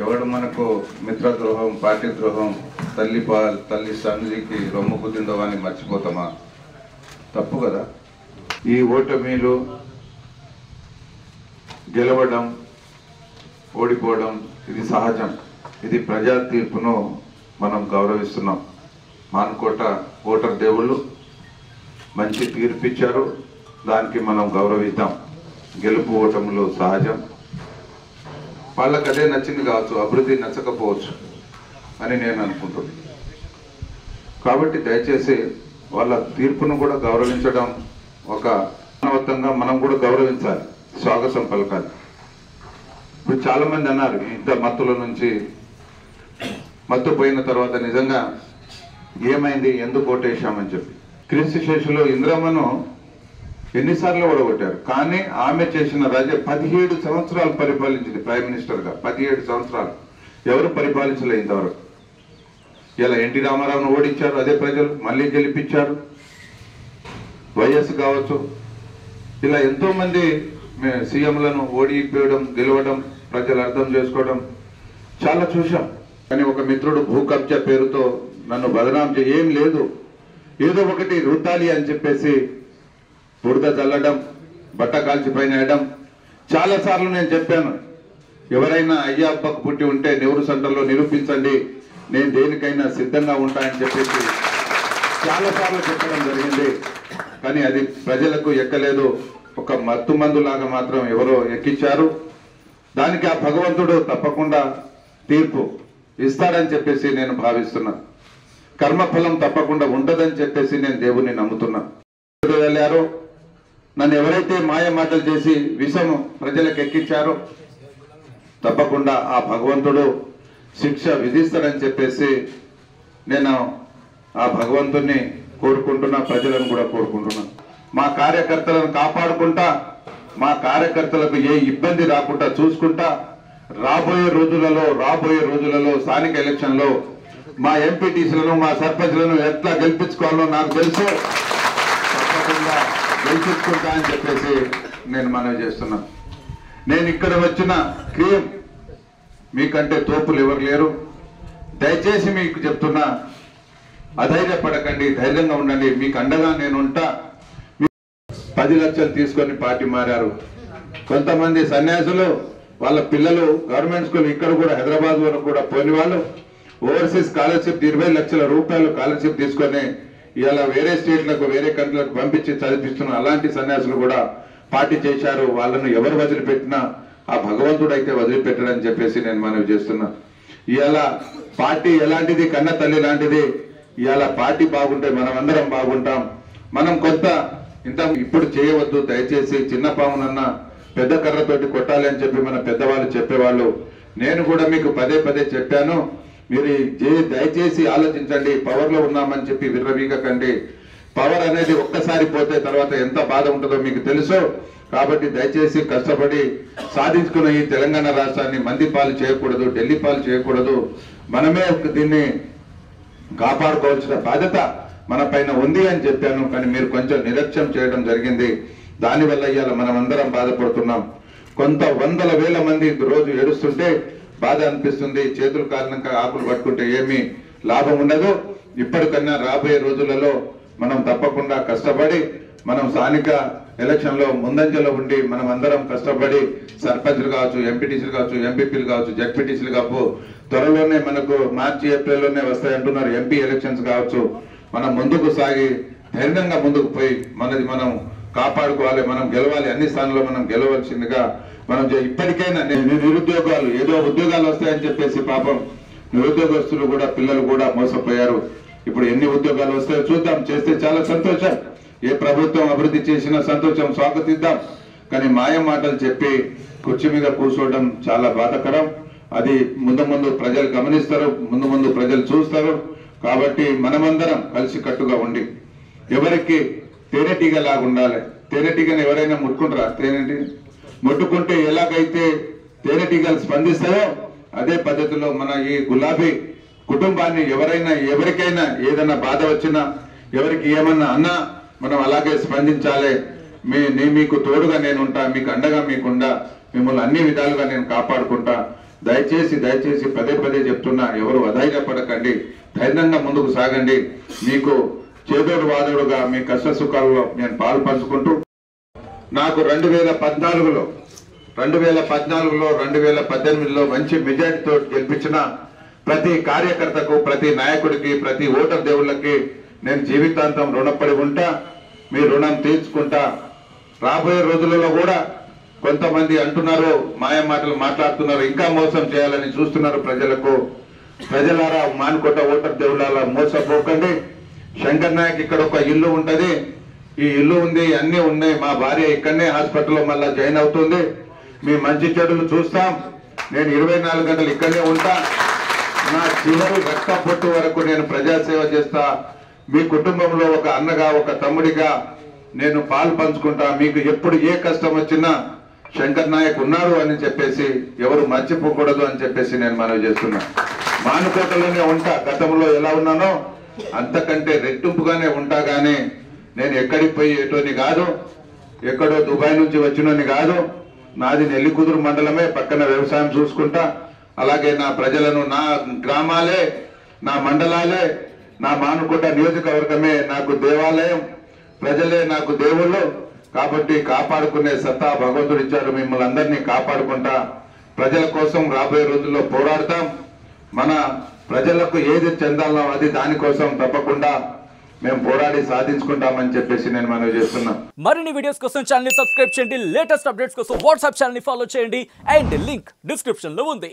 ఎవడు మనకు మిత్రద్రోహం, పార్టీ ద్రోహం, తల్లి సన్నిధికి రొమ్ము కుదిందో అని మర్చిపోతామా? తప్పు కదా. ఈ ఓటమిలు, గెలవడం, ఓడిపోవడం ఇది సహజం. ఇది ప్రజా తీర్పును మనం గౌరవిస్తున్నాం. మానుకోట ఓటర్ దేవుళ్ళు మంచి తీర్పిచ్చారు, దానికి మనం గౌరవిద్దాం. గెలుపు ఓటములు సహజం. వాళ్ళకి అదే నచ్చింది కావచ్చు, అభివృద్ధి నచ్చకపోవచ్చు అని నేను అనుకుంటున్నాను. కాబట్టి దయచేసి వాళ్ళ తీర్పును కూడా గౌరవించడం, ఒక మానవత్వంగా మనం కూడా గౌరవించాలి, స్వాగతం పలకాలి. ఇప్పుడు చాలామంది అన్నారు ఇంత మత్తుల నుంచి, మత్తు పోయిన తర్వాత నిజంగా ఏమైంది, ఎందుకు ఓటేశామని చెప్పి. క్రీస్తు శేషులో ఇంద్రమ్మను ఎన్నిసార్లు ఓడగొట్టారు, కానీ ఆమె చేసిన 17 సంవత్సరాలు పరిపాలించింది ప్రైమ్ మినిస్టర్గా. 17 సంవత్సరాలు ఎవరు పరిపాలించలే ఇంతవరకు. ఇలా ఎన్టీ రామారావును ఓడించారు, అదే ప్రజలు మళ్ళీ గెలిపించారు. వైఎస్ కావచ్చు, ఇలా ఎంతోమంది సీఎంలను ఓడిపోవడం, గెలవడం, ప్రజలు అర్థం చేసుకోవడం చాలా చూశాం. కానీ ఒక మిత్రుడు భూ కబ్జా పేరుతో నన్ను బదనాం ఏం లేదు, ఏదో ఒకటి రుద్దాలి అని చెప్పేసి బురద చల్లడం, బట్ట కాల్చి పైన వేయడం. చాలాసార్లు నేను చెప్పాను, ఎవరైనా అయ్యా అబ్బకు పుట్టి ఉంటే నెహ్రూ సెంటర్లో నిరూపించండి, నేను దేనికైనా సిద్ధంగా ఉంటానని చెప్పేసి చాలాసార్లు చెప్పడం జరిగింది. కానీ అది ప్రజలకు ఎక్కలేదు. ఒక మత్తు మందులాగా మాత్రం ఎవరో ఎక్కించారు. దానికి ఆ భగవంతుడు తప్పకుండా తీర్పు ఇస్తాడని చెప్పేసి నేను భావిస్తున్నా. కర్మఫలం తప్పకుండా ఉండదని చెప్పేసి నేను దేవుణ్ణి నమ్ముతున్నా. వెళ్ళారు, నన్ను ఎవరైతే మాయ మాటలు చేసి విషము ప్రజలకు ఎక్కించారో తప్పకుండా ఆ భగవంతుడు శిక్ష విధిస్తాడని చెప్పేసి నేను ఆ భగవంతుణ్ణి కోరుకుంటున్నా, ప్రజలను కూడా కోరుకుంటున్నా. మా కార్యకర్తలను కాపాడుకుంటా, మా కార్యకర్తలకు ఏ ఇబ్బంది రాకుండా చూసుకుంటా రాబోయే రోజులలో స్థానిక ఎలక్షన్లో మా ఎంపీటీసీలను, మా సర్పంచ్లను ఎట్లా గెలిపించుకోవాలో నాకు తెలుసు. తప్పకుండా గెలిపించుకుంటా అని చెప్పేసి నేను మనవి చేస్తున్నా. నేను ఇక్కడ వచ్చిన క్రియం మీకంటే తోపులు ఎవరు లేరు. దయచేసి మీకు చెప్తున్నా, అధైర్యపడకండి, ధైర్యంగా ఉండండి, మీకు అండగా నేను ఉంటా. 10 లక్షలు తీసుకొని పార్టీ మారారు. కొంతమంది సన్యాసులు వాళ్ళ పిల్లలు గవర్నమెంట్ స్కూల్, ఇక్కడ కూడా హైదరాబాద్ వరకు కూడా పోయిన వాళ్ళు ఓవర్సీస్ స్కాలర్షిప్ 20 లక్షల రూపాయలు స్కాలర్షిప్ తీసుకొని ఇలా వేరే స్టేట్లకు, వేరే కంట్రీలకు పంపించి చదివిస్తున్నారు. అలాంటి సన్యాసులు కూడా పార్టీ చేశారు. వాళ్ళను ఎవరు వదిలిపెట్టినా ఆ భగవంతుడు అయితే వదిలిపెట్టడని చెప్పేసి నేను మనవి చేస్తున్నా. ఇవాళ పార్టీ ఎలాంటిది, కన్న తల్లి లాంటిది. ఇవాళ పార్టీ బాగుంటే మనం అందరం బాగుంటాం. మనం కొంత ఇంత ఇప్పుడు చేయవద్దు, దయచేసి చిన్న పామునన్నా పెద్ద కర్రతోటి కొట్టాలి అని చెప్పి మన పెద్దవాళ్ళు చెప్పేవాళ్ళు. నేను కూడా మీకు పదే చెప్పాను, మీరు దయచేసి ఆలోచించండి. పవర్లో ఉన్నామని చెప్పి విర్రవీగకండి. పవర్ అనేది ఒక్కసారి పోతే తర్వాత ఎంత బాధ ఉంటుందో మీకు తెలుసు. కాబట్టి దయచేసి కష్టపడి సాధించుకున్న ఈ తెలంగాణ రాష్ట్రాన్ని మంది పాలు చేయకూడదు, ఢిల్లీ పాలు చేయకూడదు. మనమే దీన్ని కాపాడుకోవాల్సిన బాధ్యత మన పైన ఉంది అని చెప్పాను. కానీ మీరు కొంచెం నిర్లక్ష్యం చేయడం జరిగింది. దానివల్ల ఇవాళ మనం అందరం బాధపడుతున్నాం. కొంత వందల వేల మంది రోజు ఏడుస్తుంటే బాధ అనిపిస్తుంది. చేతులు కారణంగా ఆకులు పట్టుకుంటే ఏమీ లాభం ఉండదు. ఇప్పటికన్నా రాబోయే రోజులలో మనం తప్పకుండా కష్టపడి మనం స్థానిక ఎలక్షన్లో ముందంజలో ఉండి మనం అందరం కష్టపడి సర్పంచ్లు కావచ్చు, ఎంపీటీసీలు కావచ్చు, ఎంపీపీలు కావచ్చు, జడ్పీటీసీలు కావచ్చు, త్వరలోనే మనకు మార్చి ఏప్రిల్లోనే వస్తాయంటున్నారు ఎంపీ ఎలక్షన్స్ కావచ్చు. మనం ముందుకు సాగి ధైర్యంగా ముందుకు పోయి మనది మనం కాపాడుకోవాలి, మనం గెలవాలి. అన్ని స్థానాల్లో మనం గెలవలసిందిగా మనం ఇప్పటికైనా నిరుద్యోగాలు, ఏదో ఉద్యోగాలు వస్తాయని చెప్పేసి పాపం నిరుద్యోగస్తులు కూడా, పిల్లలు కూడా మోసపోయారు. ఇప్పుడు ఎన్ని ఉద్యోగాలు వస్తాయో చూద్దాం. చేస్తే చాలా సంతోషం. ఏ ప్రభుత్వం అభివృద్ధి చేసినా సంతోషం, స్వాగతిద్దాం. కానీ మాయ మాటలు చెప్పి కుర్చీ మీద కూర్చోవడం చాలా బాధాకరం. అది ముందు ప్రజలు గమనిస్తారు, ముందు ప్రజలు చూస్తారు. కాబట్టి మనమందరం కలిసి కట్టుగా ఉండి ఎవరికి తేనెటీగలాగా ఉండాలి. తేనెటీగను ఎవరైనా ముట్టుకుంటారా? తేనెటీగ ముట్టుకుంటే ఎలాగైతే తేనెటీగలు స్పందిస్తాయో అదే పద్ధతిలో మన ఈ గులాబీ కుటుంబాన్ని ఎవరికైనా ఏదైనా బాధ వచ్చినా, ఎవరికి ఏమన్నా అన్నా మనం అలాగే స్పందించాలి. మీకు తోడుగా నేను ఉంటా, మీకు అండగా మీకుండా, మిమ్మల్ని అన్ని విధాలుగా నేను కాపాడుకుంటా. దయచేసి పదే చెప్తున్నా, ఎవరు అధైర్యపడకండి, ధైర్యంగా ముందుకు సాగండి. మీకు చేదోడు వాదోడుగా మీ కష్ట సుఖాల్లో నేను పాలు పంచుకుంటూ, నాకు 2014లో 2018లో మంచి మెజార్టీతో గెలిపించిన ప్రతి కార్యకర్తకు, ప్రతి నాయకుడికి, ప్రతి ఓటర్ దేవుళ్ళకి నేను జీవితాంతం రుణపడి ఉంటా. మీ రుణం తీర్చుకుంటా. రాబోయే రోజులలో కూడా కొంతమంది అంటున్నారు, మాయ మాటలు మాట్లాడుతున్నారు, ఇంకా మోసం చేయాలని చూస్తున్నారు ప్రజలకు. ప్రజలారా, మానుకోట ఓటర్ దేవుళ్ళారా, మోసపోకండి. శంకర్ నాయక్ ఇక్కడ ఒక ఇల్లు ఉంటది, ఈ ఇల్లు ఉంది, అన్ని ఉన్నాయి. మా భార్య ఇక్కడనే హాస్పిటల్లో మళ్ళా జాయిన్ అవుతుంది. మీ మంచి చెడులు చూస్తాం. నేను 24 గంటలు ఇక్కడనే ఉంటా. నా చివరి రక్త పొట్టు వరకు నేను ప్రజాసేవ చేస్తా. మీ కుటుంబంలో ఒక అన్నగా, ఒక తమ్ముడిగా నేను పాలు పంచుకుంటా. మీకు ఎప్పుడు ఏ కష్టం వచ్చినా శంకర్ నాయక్ ఉన్నారు అని చెప్పేసి ఎవరు మర్చిపోకూడదు అని చెప్పేసి నేను మనవి చేస్తున్నా. మానుకోటలోనే ఉంటా. గతంలో ఎలా ఉన్నానో అంతకంటే రెట్టింపుగానే ఉంటా. గానీ నేను ఎక్కడికి పోయి ఎటోని కాదు, ఎక్కడో దుబాయ్ నుంచి వచ్చినోని కాదు. నాది నెల్లికుదురు మండలమే, పక్కన వ్యవసాయం చూసుకుంటా. అలాగే నా ప్రజలను, నా గ్రామాలే, నా మండలాలే, నా మానుకోట నియోజకవర్గమే నాకు దేవాలయం, ప్రజలే నాకు దేవుళ్ళు. కాబట్టి కాపాడుకునే సత్తా భగవంతుడు ఇచ్చాడు. మిమ్మల్ని అందరినీ కాపాడుకుంటా ప్రజల కోసం రాబోయే రోజుల్లో పోరాడతాం. మన ప్రజలకు ఏది చెందాలో అది దానికోసం తప్పకుండా మేము పోరాడి సాధించుకుంటామని చెప్పేసి నేను మనవి చేస్తున్నా. మరిన్ని వీడియోస్ కోసం ఛానల్ ని సబ్స్క్రైబ్ చేయండి. లేటెస్ట్ అప్డేట్స్ కోసం వాట్సాప్ ఛానల్ ని ఫాలో చేయండి. అండ్ లింక్ డిస్క్రిప్షన్ లో ఉంది.